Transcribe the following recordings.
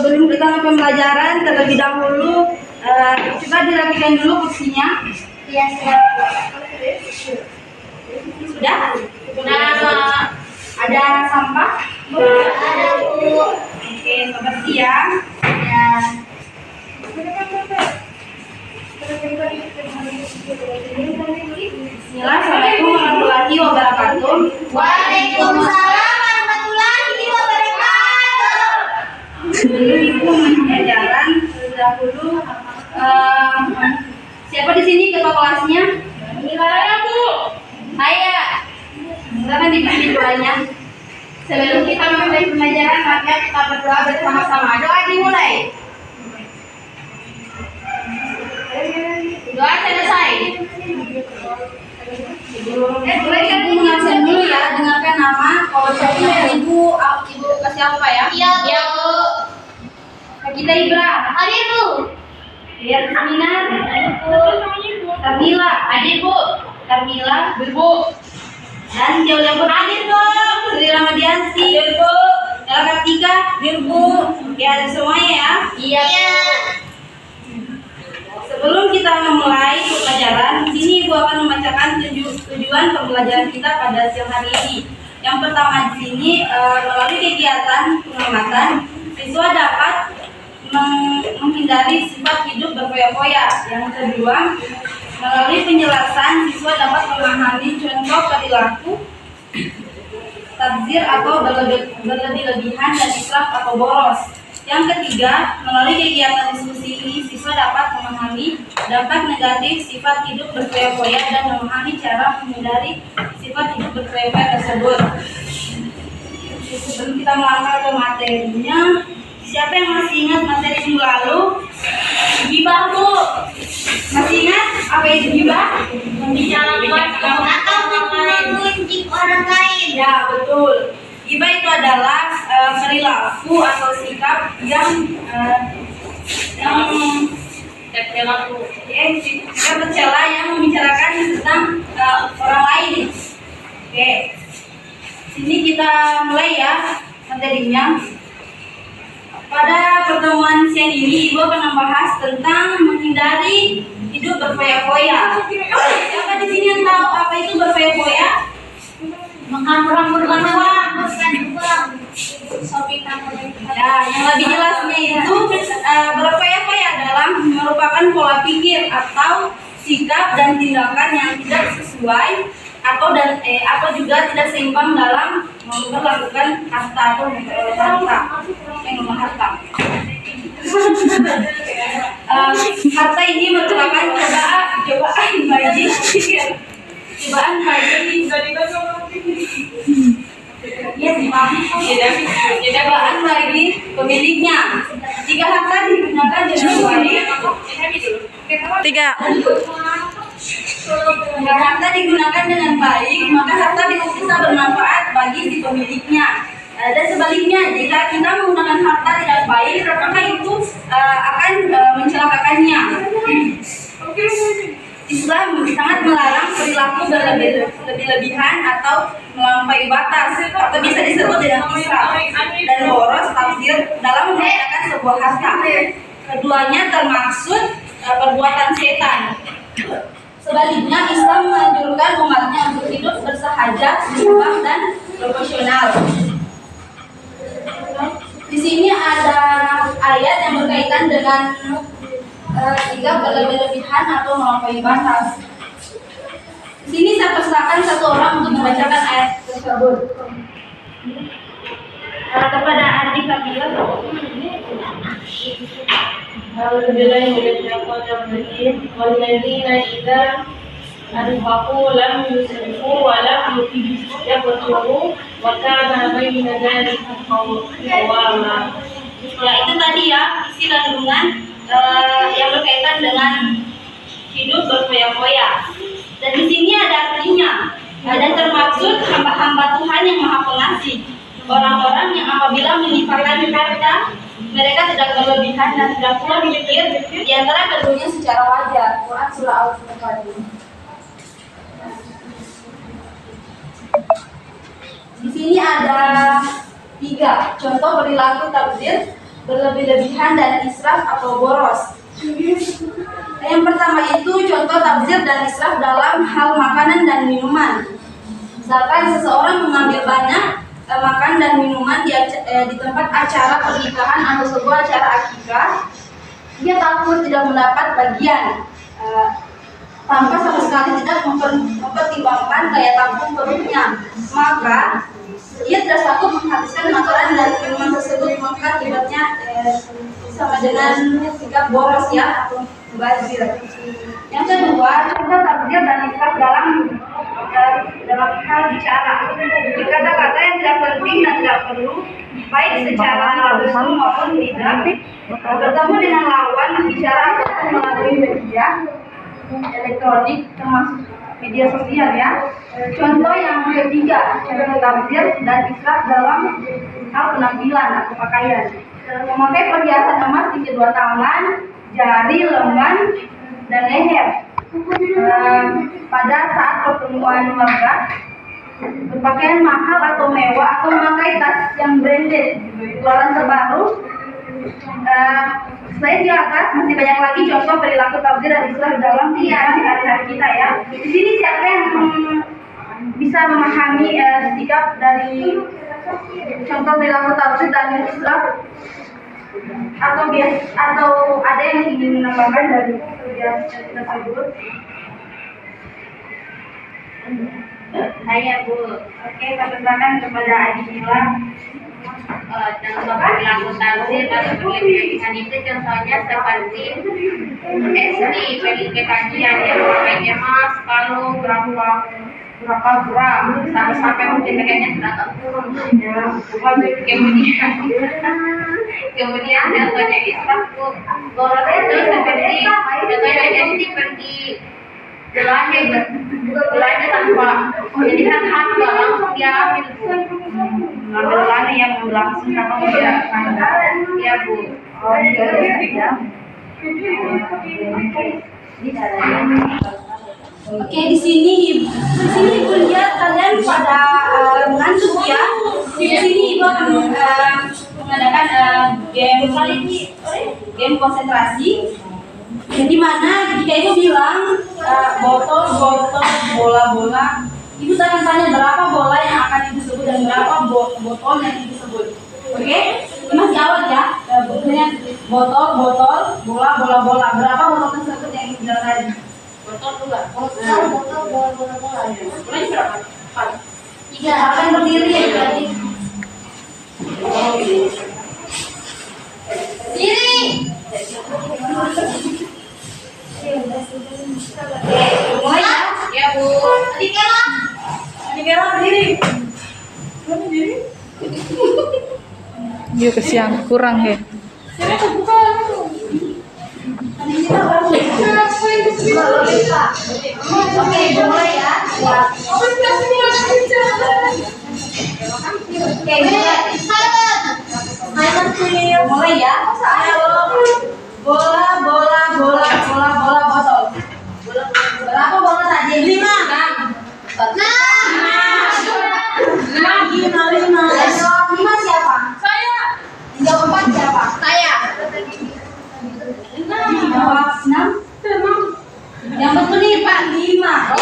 Sebelum kita ke pembelajaran, terlebih dahulu coba dirapikan dulu kursinya. Iya, siap. Sudah? Nah, ada sampah? Ada, Bu. Oke, selamat siang. Ya. Bismillah, Assalamualaikum warahmatullahi wabarakatuh. Waalaikumsalam warahmatullahi wabarakatuh. Sebelum Ibu pembelajaran, terlebih dahulu siapa di sini ketua kelasnya? Saya, Bu. Saya. Silakan dipimpin doanya. Sebelum kita memulai pembelajaran, maka kita berdoa bersama-sama. Doa dimulai. Doa selesai. Ibu mengajar dulu ya, dengarkan nama. Kalau saya Ibu kasih apa ya? Iya, Bu. Kita Ibra. Hadir, Bu. Lihat Minar. Bu. Tarmila. Hadir, Bu. Tarmila. Bu. Dan jauh-jauh hadir Bu. Sri Ramadianti. Hadir Bu. Ella Kartika. Hadir Bu. Oke, ada semuanya ya. Iya. Sebelum kita memulai pembelajaran, di sini Ibu akan membacakan tujuan pembelajaran kita pada siang hari ini. Yang pertama di sini melalui kegiatan pengamatan, siswa dapat menghindari sifat hidup berfoya-foya. Yang kedua, melalui penjelasan, siswa dapat memahami contoh perilaku tabzir atau berlebih-lebihan dan israf atau boros. Yang ketiga, melalui kegiatan diskusi ini, siswa dapat memahami dampak negatif sifat hidup berfoya-foya dan memahami cara menghindari sifat hidup berfoya-foya tersebut. Sebelum kita melangkah ke materinya, siapa yang masih ingat materi minggu lalu? Gibah, Bu. Masih ingat apa itu gibah? Membicarakan atau mengunjing orang lain. Ya, betul. Gibah itu adalah perilaku atau sikap yang tercela yang membicarakan tentang orang lain. Oke, sini kita mulai ya materinya. Pada pertemuan siang ini, Ibu akan membahas tentang menghindari hidup berfoya-foya. Siapa di sini yang tahu apa itu berfoya-foya? Menghambur-hamburkan uang, Ya, yang lebih jelasnya itu berfoya-foya adalah merupakan pola pikir atau sikap dan tindakan yang tidak sesuai atau juga tidak seimbang dalam melakukan harta atau memperoleh harta. Harta ini merupakan cobaan bagi cobaan bagi pemiliknya. Jika harta digunakan dengan baik, jika harta digunakan dengan baik, maka harta bisa bermanfaat bagi si pemiliknya. Dan sebaliknya, jika kita menggunakan harta tidak baik, maka itu akan mencelakakannya. Islam sangat melarang perilaku berlebih-lebihan atau melampaui batas, atau bisa disebut dengan israf dan boros tabzir dalam menggunakan sebuah harta. Keduanya termaksud perbuatan setan. Sebaliknya, Islam menganjurkan umatnya untuk hidup bersahaja, seimbang dan proporsional. Di sini ada ayat yang berkaitan dengan jika berlebih-lebihan atau melampaui batas. Di sini saya persilakan satu orang untuk membacakan ayat tersebut. Kepada adik Fadila. Walladzina idza anfaqu lam yusrifu wa lam yaqturu wa kana baina dzalika qawama. Ya, itu tadi ya isi kandungan yang berkaitan dengan hidup berfoya-foya. Dan di sini ada artinya. Dan termaksud hamba-hamba Tuhan yang Maha Pengasih, orang-orang yang apabila menginfakkan harta, mereka tidak berlebihan dan tidak pula berpikir di antara keduanya secara wajar. Quran surah Al-Furqan. Di sini ada 3 contoh perilaku tabzir berlebih-lebihan dan israf atau boros. Yang pertama itu contoh tabdzir dan israf dalam hal makanan dan minuman. Misalkan seseorang mengambil banyak makan dan minuman di tempat acara pernikahan atau sebuah acara akikah, dia takut tidak mendapat bagian tanpa sama sekali tidak mempertimbangkan daya tampung perutnya, maka ia tidak sanggup menghabiskan makanan dan minuman tersebut, maka akibatnya sama dengan sikap boros ya atau mubazir. Yang kedua, contoh tabdzir dan israf dalam hal bicara. Kata-kata yang tidak penting dan tidak perlu, baik secara langsung maupun tidak, bertemu dengan lawan bicara ataupun melalui media elektronik termasuk media sosial ya. Contoh yang ketiga, contoh tabdzir dan israf dalam hal penampilan atau pakaian. Memakai perhiasan emas di kedua tangan, jari, lengan, dan leher pada saat pertemuan keluarga, berpakaian mahal atau mewah, atau memakai tas yang branded keluaran terbaru. Selain di atas masih banyak lagi contoh perilaku tabdzir dan israf dalam kehidupan hari-hari kita ya. Di sini siapa yang bisa memahami sikap dari contoh perilaku tabdzir dan israf, atau ada yang ingin menambahkan dari penjelasan tersebut? Saya Bu. Oke, persilakan kepada Adila. Contoh perilaku tabdzir dan berlebihan itu contohnya seperti SD PDP kajian yang memakai emas kalau berapa gram sampai mungkin pakainya tidak turun ya. Kemudian contohnya israf boros itu seperti contohnya SD pergi belanja tanpa melihat harga langsung dia ambil belanja yang langsung tanpa memperhatikan ya Bu. Oh iya ya. Oke, di sini Ibu lihat kalian pada ngantuk ya. Di sini Ibu akan mengadakan game konsentrasi. Di mana jika Ibu bilang botol, bola, Ibu akan tanya berapa bola yang akan Ibu sebut dan berapa botol yang Ibu sebut. Oke? Ini masih awal ya. Bukunya botol, bola. Berapa botol tersebut yang Ibu bilang tadi? Botol juga. Botol, bola. Bolanya berapa? 3. Akan berdiri ya berarti. Diri. Mulai ya? Ya Bu. Adikela berdiri. Iya kesian kurang ya. Oke, mulai ya. Mulai ya. Bola, botol. Berapa bola tadi? 5. 5 siapa? Saya. Jawab 4 siapa? Saya. Jawab 6. Yang betul nih Pak 5.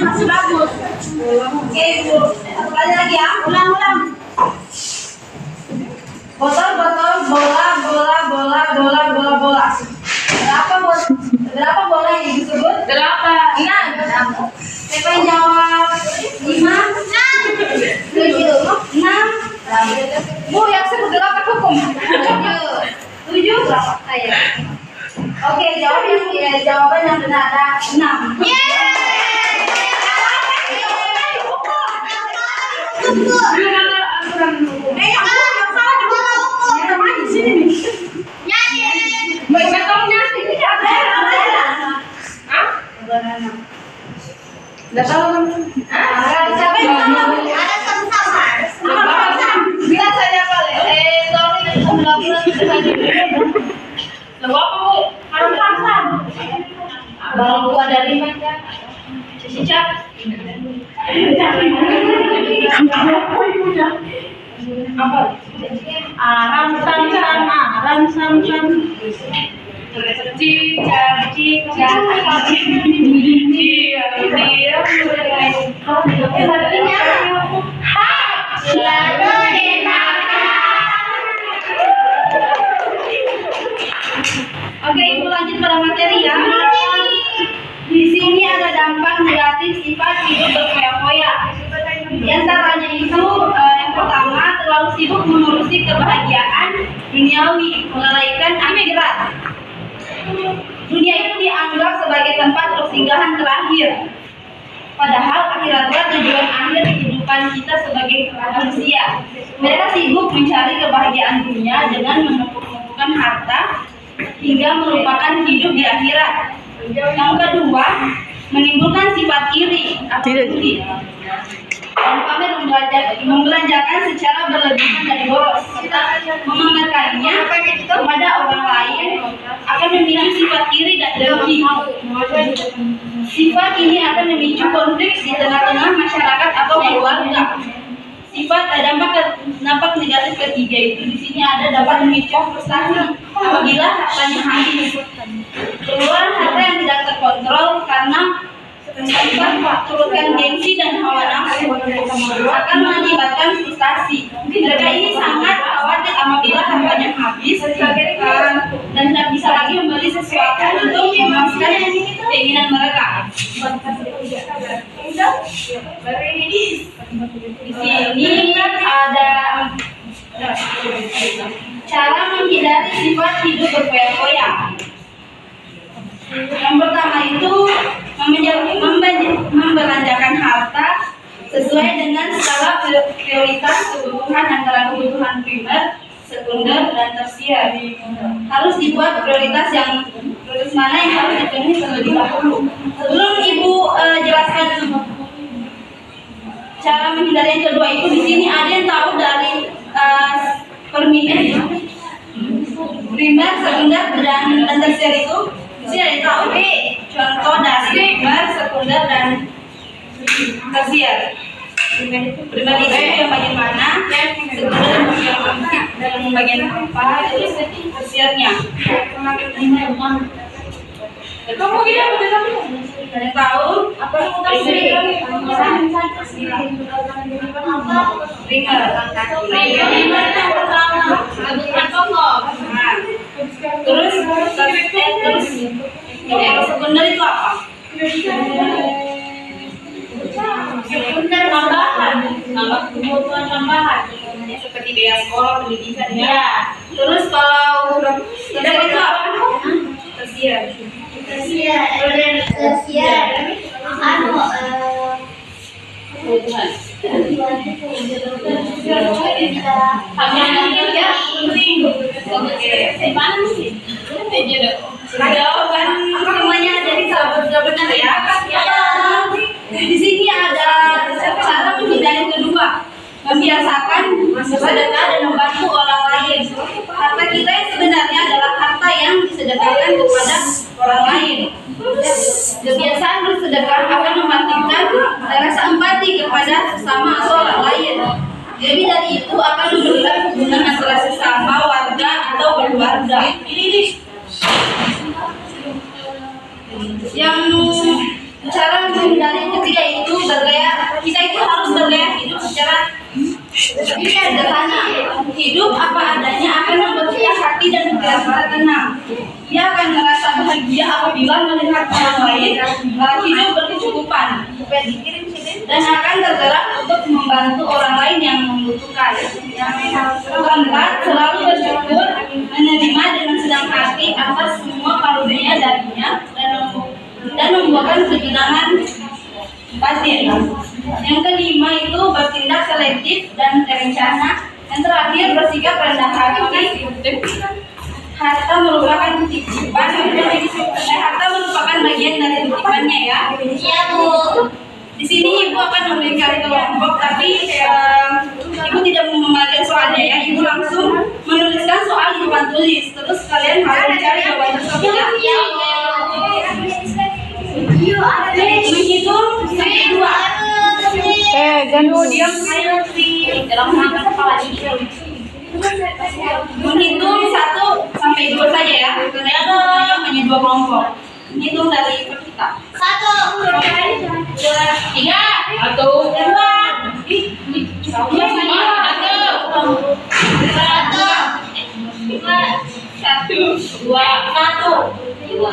Masih bagus. Oke, Bu. Satu kali lagi ya. Ulang. Botol, bola. Berapa bola yang disebut? 8. Iya. Siapa yang jawab? 5. 6. Bu, yang sebut 8 hukum. 7 berapa? Saya. Oke, jawaban yang benar ada 6. Yang salah di sini nih. Mereka kamu nyanyi tidak ada. Hah? Enggak tahu kan? Siapa yang tahu? Ada sama-sama. Bilang saja boleh. Sorry, Lalu apa Bu? Harus paksa. Bang Bu ada 5 kan? Sisi cap. Ram sam sam. Cicak. Artinya hak selalu dimakan. Oke, ibu lanjut pada materi ya. Di sini ada dampak negatif sifat hidup berfoya-foya. Di antaranya itu yang pertama, terlalu sibuk mengurusi kebahagiaan duniawi, melalaikan akhirat. Dunia itu dianggap sebagai tempat persinggahan terakhir. Padahal akhiratlah tujuan akhir kehidupan kita sebagai manusia. Mereka sibuk mencari kebahagiaan dunia dengan menumpuk-numpukkan harta hingga melupakan hidup di akhirat. Yang kedua, menimbulkan sifat iri atau iri dan pamer membelanjakan secara berlebihan dan boros serta memamerkannya kepada orang lain akan memicu sifat iri dan dengki. Sifat ini akan memicu konflik di tengah-tengah masyarakat atau keluarga. Dampak negatif ketiga itu di sini ada dapat memicu frustasi apabila hartanya habis. Keluar harta yang tidak terkontrol karena sifat turutkan gengsi dan hawa nafsu akan mengakibatkan frustasi. Mereka ini sangat khawatir apabila hartanya habis dan tidak bisa lagi membeli sesuatu untuk memuaskan keinginan mereka. Di sini ada cara menghindari sifat hidup berfoya-foya. Yang pertama itu membelanjakan harta sesuai dengan skala prioritas kebutuhan antara kebutuhan primer, sekunder, dan tersier. Harus dibuat prioritas mana yang harus dipenuhi terlebih dahulu. Sebelum ibu jelaskan cara menghindari yang kedua itu, di sini ada yang tahu dari primer, sekunder, dan tersier itu. Di sini ada yang tahu. Oke, contoh dari primer, sekunder, dan tersier. Primer itu yang bagian mana, sekunder yang bagian apa, terus tersiernya. Kamu gila ada tahu apa primer? Terus kalau sekunder itu apa? Sekunder tambah kebutuhan tambahan Seperti biaya sekolah, pendidikan ya. Terus kalau tersier itu apa? Tersier. Jawaban semuanya dari sahabat-sahabat ya. Di sini ada cara menghindari kedua, membiasakan bersedekah dan membantu orang lain. Harta kita yang sebenarnya adalah harta yang disedekahkan kepada orang lain. Kebiasaan bersedekah akan mematikan rasa empati kepada sesama atau orang lain. Lebih dari itu akan memberikan hubungan antara sesama warga atau keluarga. Yang cara menghindari ketiga itu kita itu harus bergaya hidup secara sederhana. Hidup apa adanya akan membuat kita hati dan pikiran kita tenang. Dia akan merasa bahagia apabila melihat orang lain hidup berkecukupan dan akan tergerak untuk membantu orang lain yang membutuhkan. Keempat, selalu bersyukur, menerima dengan senang hati atas semua karunia darinya dan membuahkan ketenangan batin. Yang kelima itu bertindak selektif dan terencana. Yang terakhir bersikap rendah hati. Harta merupakan titipan. Harta merupakan bagian dari titipannya ya. Iya Bu. Di sini ibu akan memberikan kelompok, tapi ibu tidak membagikan soalnya ya. Ibu langsung menuliskan soal di depan tulis. Terus kalian harus mencari jawabannya ya. Menghitung sampai 2. ganti. Diam silent please. Dalam rangka kepala dia. Menghitung 1 sampai 2 saja ya. Karena itu hanya 2 kelompok. Hitung dari kita. 1, 2, 3, 1, 2.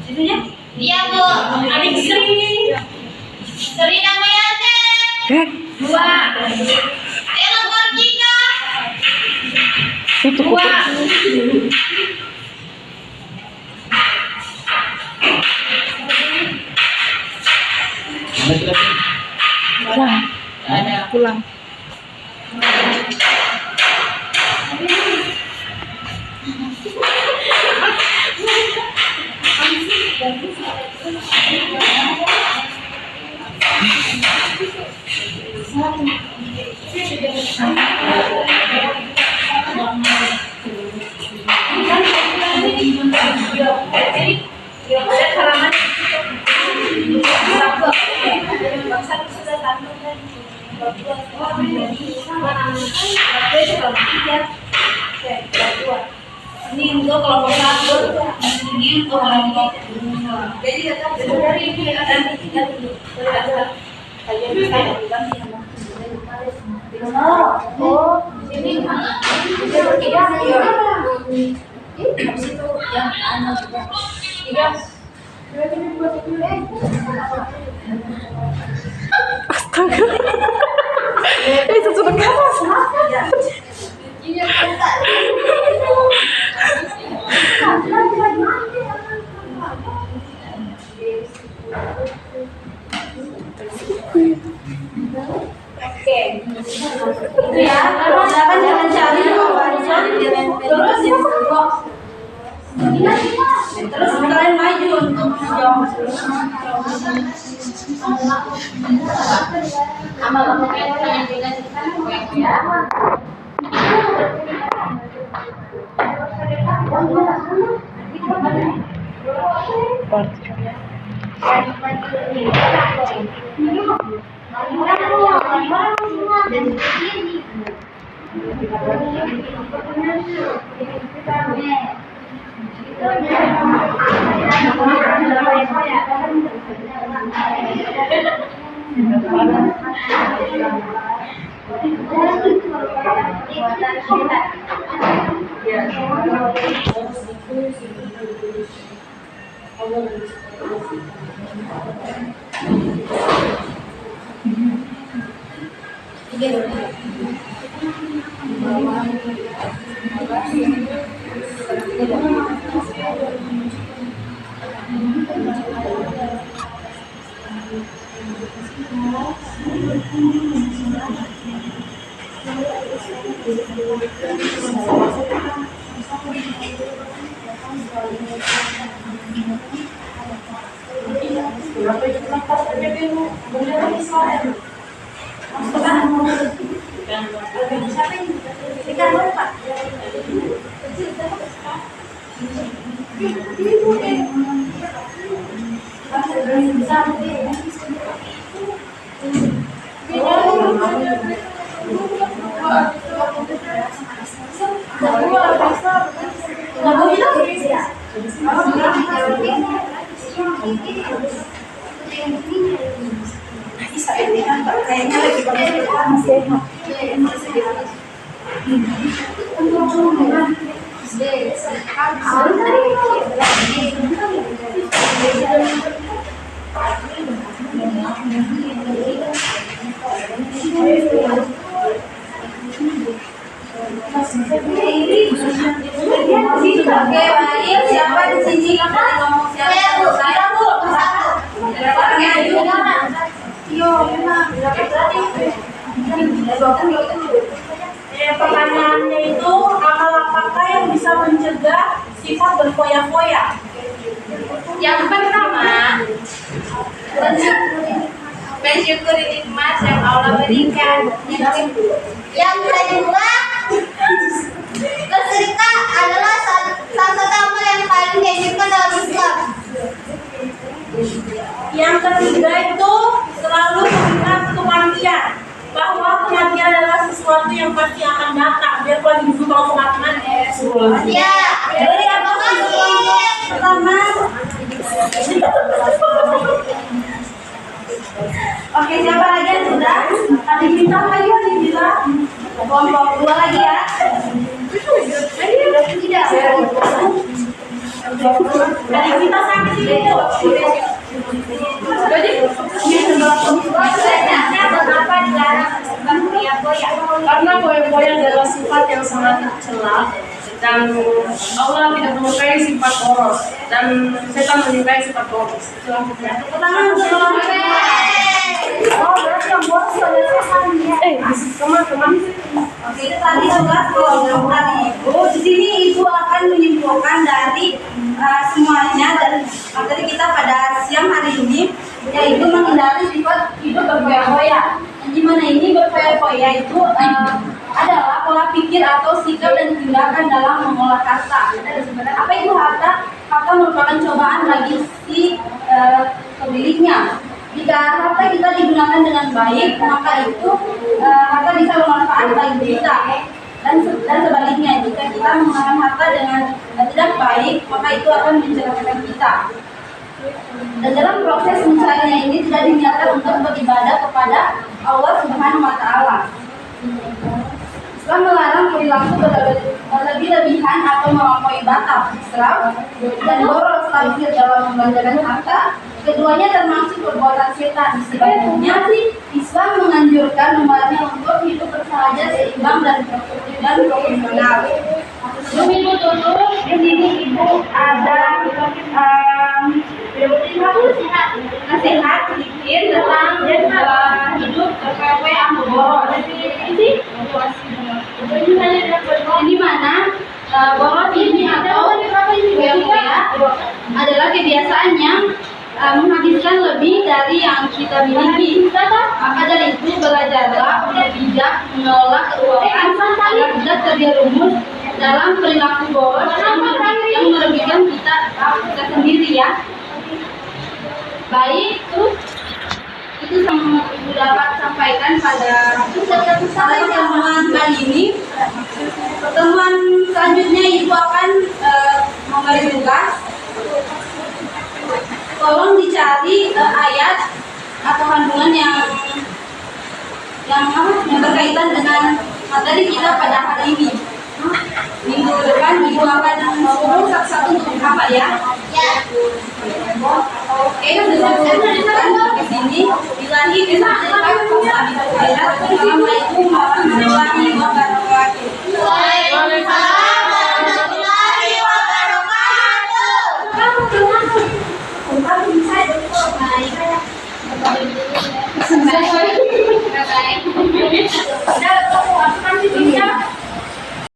Itunya? Iya Bu. Adik Sri namanya teh. 2. Telepon Cika. Itu 2. pulang. Pulang. Ini untuk kelompok 1, ini untuk kelompok 2. Jadi dari ini ada 3 dulu. Astaga. Itu sudah keras. Itu ya, silakan jangan cari terus kalian maju untuk menjawab. Siapa di sini ngomong siapa? Saya Bu. Pertanyaannya itu amal apakah yang bisa mencegah sifat berfoya-foya? Yang pertama, mensyukuri nikmat yang Allah berikan. Yang kedua, bersedekah adalah salah satu amal yang paling dianjurkan dalam Islam. Yang ketiga itu selalu mengingat Tuhan yang pasti akan datang. Biar kalau dulu kalau makan es. Ya, jadi apa pertama? Oke, siapa lagi yang sudah? Adik kita lagi, adik kita. Kelompok 2 lagi ya. Tidak. Adik kita sakit itu. Jadi, kenapa dilarang melakukan foya-foya? Karena foya-foya adalah sifat yang sangat tercela dan Allah tidak menyukai sifat boros dan setan menyukai sifat boros. Pertama, Oh, berarti yang boros adalah setan ya. Teman-teman. oke, itu tadi sudah kelompok tadi ibu. Di sini ibu akan menyimpulkan dari semuanya dan materi kita pada siang hari ini, yaitu menghindari sifat hidup berfoya-foya. Gimana ini berfoya-foya itu adalah pola pikir atau sikap dan tindakan dalam mengolah harta. Apa itu harta? Harta merupakan cobaan bagi si pemiliknya. Jika harta kita digunakan dengan baik, maka itu harta bisa bermanfaat bagi kita. Dan sebaliknya, jika kita menggunakan harta dengan tidak baik, maka itu akan mencelakakan kita. Dan dalam proses mencarinya ini tidak diniatkan untuk beribadah kepada Allah Subhanahu wa Ta'ala. Islam melarang perilaku berlebih-lebihan atau melampaui batas, israf dan boros tampil dalam membelanjakan harta. Keduanya termasuk perbuatan setan. Sebaliknya, Islam menganjurkan umatnya untuk hidup bersahaja, seimbang dan proporsional. Sebelum ibu tutup, di sini ibu ada nasihat sedikit tentang hidup berfoya-foya atau boros. Di mana boros ini atau foya-foya adalah kebiasaan yang menghabiskan lebih dari yang kita miliki. Maka dari itu belajarlah untuk bijak mengelola keuangan agar tidak terjerumus dalam perilaku boros yang merugikan kita sendiri ya. Baik, itu yang ibu dapat sampaikan pada pertemuan kali ini. Pertemuan selanjutnya ibu akan memberi tugas. Tolong dicari ayat atau kandungan yang berkaitan dengan materi kita pada hari ini. Minggu depan ibu akan suruh satu-satu untuk menghafal ya. Oke, sampai sini. Bilahi Assalamualaikum warahmatullahi wabarakatuh. Waalaikumsalam warahmatullahi wabarakatuh. Baik.